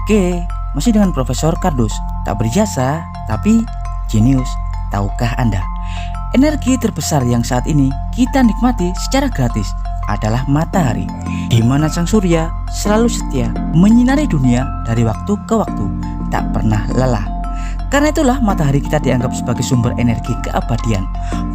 Oke, masih dengan Profesor Kardus. Tak berjasa, tapi jenius. Tahukah Anda? Energi terbesar yang saat ini kita nikmati secara gratis adalah matahari, di mana sang surya selalu setia menyinari dunia dari waktu ke waktu, tak pernah lelah. Karena itulah matahari kita dianggap sebagai sumber energi keabadian.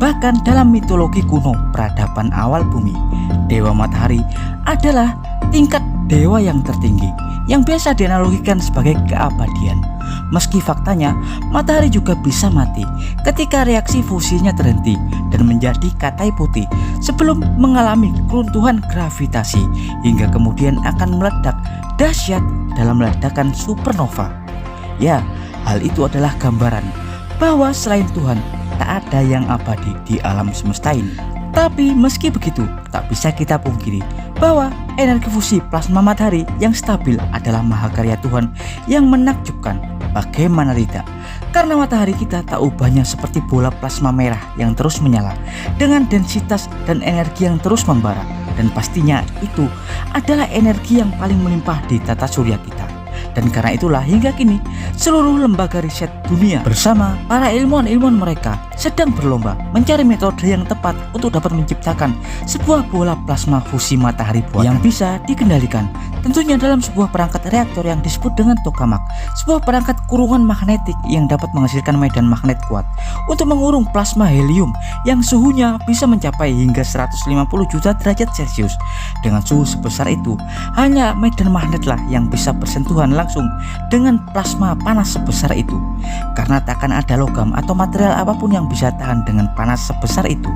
Bahkan dalam mitologi kuno peradaban awal bumi, dewa matahari adalah tingkat dewa yang tertinggi yang biasa dianalogikan sebagai keabadian. Meski faktanya matahari juga bisa mati ketika reaksi fusinya terhenti dan menjadi katai putih sebelum mengalami keruntuhan gravitasi hingga kemudian akan meledak dahsyat dalam ledakan supernova. Ya, hal itu adalah gambaran bahwa selain Tuhan tak ada yang abadi di alam semesta ini. Tapi meski begitu, tak bisa kita pungkiri bahwa energi fusi plasma matahari yang stabil adalah mahakarya Tuhan yang menakjubkan. Bagaimana tidak? Karena matahari kita tak ubahnya seperti bola plasma merah yang terus menyala dengan densitas dan energi yang terus membara. Dan pastinya itu adalah energi yang paling melimpah di tata surya kita. Dan karena itulah hingga kini seluruh lembaga riset dunia bersama para ilmuwan mereka sedang berlomba mencari metode yang tepat untuk dapat menciptakan sebuah bola plasma fusi matahari buatan yang bisa dikendalikan tentunya dalam sebuah perangkat reaktor yang disebut dengan tokamak, sebuah perangkat kurungan magnetik yang dapat menghasilkan medan magnet kuat untuk mengurung plasma helium yang suhunya bisa mencapai hingga 150 juta derajat Celcius. Dengan suhu sebesar itu, hanya medan magnetlah yang bisa bersentuhan langsung dengan plasma panas sebesar itu, karena tak akan ada logam atau material apapun yang bisa tahan dengan panas sebesar itu.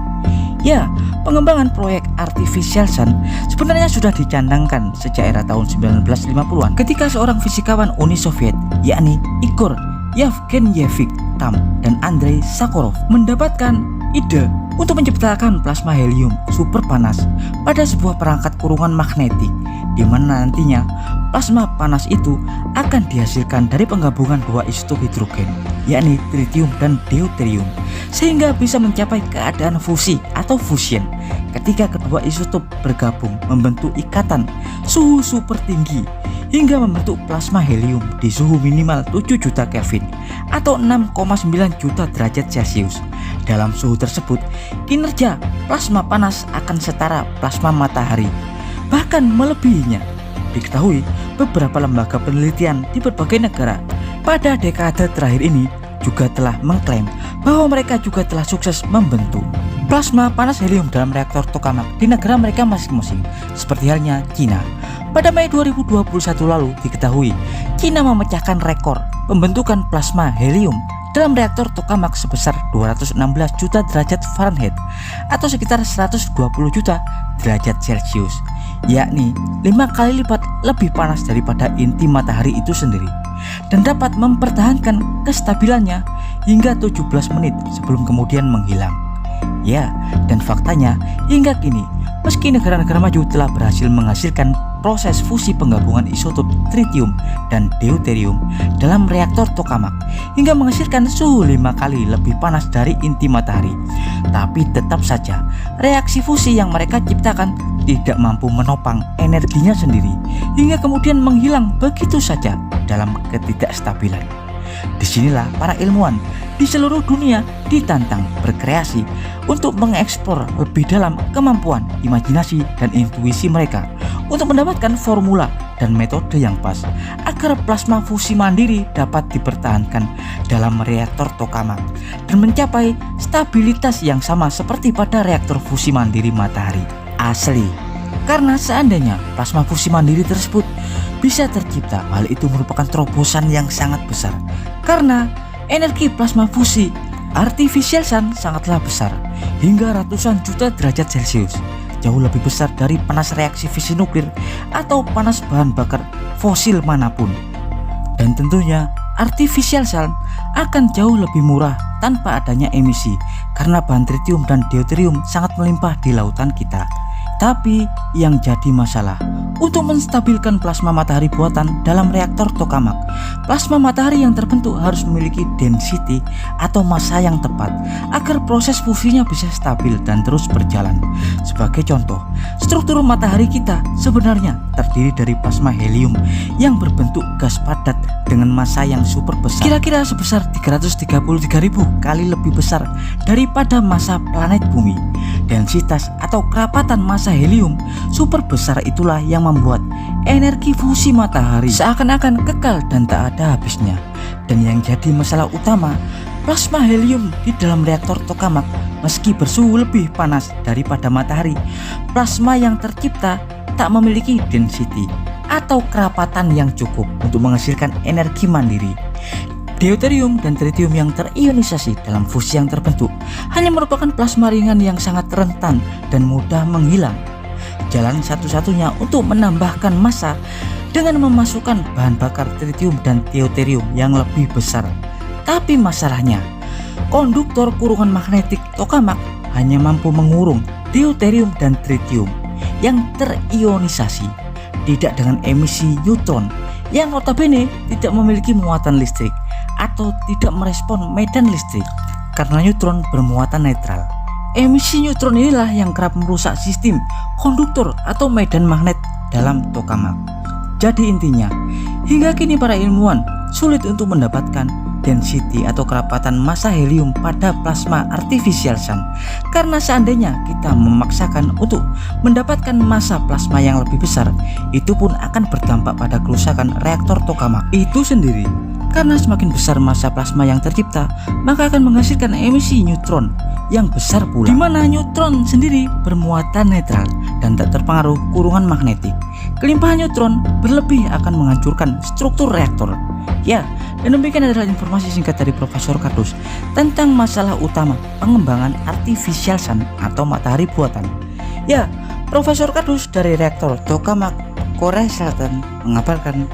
Ya, pengembangan proyek Artificial Sun sebenarnya sudah dicandangkan sejak era tahun 1950-an ketika seorang fisikawan Uni Soviet, yakni Igor Yevgenyevich Tamm dan Andrei Sakharov mendapatkan ide untuk menciptakan plasma helium super panas pada sebuah perangkat kurungan magnetik, di mana nantinya plasma panas itu akan dihasilkan dari penggabungan dua isotop hidrogen, yakni tritium dan deuterium, sehingga bisa mencapai keadaan fusi atau fusion ketika kedua isotop bergabung membentuk ikatan suhu super tinggi hingga membentuk plasma helium di suhu minimal 7 juta Kelvin atau 6,9 juta derajat Celcius. Dalam suhu tersebut, kinerja plasma panas akan setara plasma matahari, bahkan melebihinya. Diketahui beberapa lembaga penelitian di berbagai negara pada dekade terakhir ini juga telah mengklaim bahwa mereka juga telah sukses membentuk plasma panas helium dalam reaktor tokamak di negara mereka masing-masing, seperti halnya Cina. Pada Mei 2021 lalu diketahui Cina memecahkan rekor pembentukan plasma helium dalam reaktor tokamak sebesar 216 juta derajat Fahrenheit atau sekitar 120 juta derajat Celcius, yakni 5 kali lipat lebih panas daripada inti matahari itu sendiri, dan dapat mempertahankan kestabilannya hingga 17 menit sebelum kemudian menghilang. Ya, dan faktanya hingga kini meski negara-negara maju telah berhasil menghasilkan proses fusi penggabungan isotop tritium dan deuterium dalam reaktor tokamak hingga menghasilkan suhu 5 kali lebih panas dari inti matahari, tapi tetap saja reaksi fusi yang mereka ciptakan tidak mampu menopang energinya sendiri hingga kemudian menghilang begitu saja dalam ketidakstabilan. Disinilah para ilmuwan di seluruh dunia ditantang berkreasi untuk mengeksplor lebih dalam kemampuan imajinasi dan intuisi mereka untuk mendapatkan formula dan metode yang pas agar plasma fusi mandiri dapat dipertahankan dalam reaktor tokamak dan mencapai stabilitas yang sama seperti pada reaktor fusi mandiri matahari asli. Karena seandainya plasma fusi mandiri tersebut bisa tercipta, hal itu merupakan terobosan yang sangat besar karena energi plasma fusi Artificial Sun sangatlah besar, hingga ratusan juta derajat Celcius, jauh lebih besar dari panas reaksi fisi nuklir atau panas bahan bakar fosil manapun. Dan tentunya Artificial Sun akan jauh lebih murah tanpa adanya emisi karena bahan tritium dan deuterium sangat melimpah di lautan kita. Tapi yang jadi masalah Untuk menstabilkan plasma matahari buatan dalam reaktor tokamak, plasma matahari yang terbentuk harus memiliki density atau massa yang tepat agar proses fusinya bisa stabil dan terus berjalan. Sebagai contoh, struktur matahari kita sebenarnya terdiri dari plasma helium yang berbentuk gas padat dengan massa yang super besar, kira-kira sebesar 333.000 kali lebih besar daripada massa planet bumi. Densitas atau kerapatan massa helium super besar itulah yang membuat energi fusi matahari seakan-akan kekal dan tak ada habisnya. Dan yang jadi masalah utama, plasma helium di dalam reaktor tokamak meski bersuhu lebih panas daripada matahari, plasma yang tercipta tak memiliki density atau kerapatan yang cukup untuk menghasilkan energi mandiri. Deuterium dan tritium yang terionisasi dalam fusi yang terbentuk hanya merupakan plasma ringan yang sangat rentan dan mudah menghilang. Jalan satu-satunya untuk menambahkan massa dengan memasukkan bahan bakar tritium dan deuterium yang lebih besar. Tapi masalahnya, konduktor kurungan magnetik tokamak hanya mampu mengurung deuterium dan tritium yang terionisasi, tidak dengan emisi neutron yang notabene tidak memiliki muatan listrik atau tidak merespon medan listrik karena neutron bermuatan netral. Emisi neutron inilah yang kerap merusak sistem konduktor atau medan magnet dalam tokamak. Jadi intinya, hingga kini para ilmuwan sulit untuk mendapatkan density atau kerapatan massa helium pada plasma artificial sun, karena seandainya kita memaksakan untuk mendapatkan massa plasma yang lebih besar, itu pun akan berdampak pada kerusakan reaktor tokamak itu sendiri. Karena semakin besar massa plasma yang tercipta, maka akan menghasilkan emisi neutron yang besar pula, di mana neutron sendiri bermuatan netral dan tak terpengaruh kurungan magnetik. Kelimpahan neutron berlebih akan menghancurkan struktur reaktor. Ya, dan demikian adalah informasi singkat dari Profesor Kardus tentang masalah utama pengembangan artificial sun atau matahari buatan. Ya, Profesor Kardus dari reaktor tokamak Korea Selatan mengabarkan.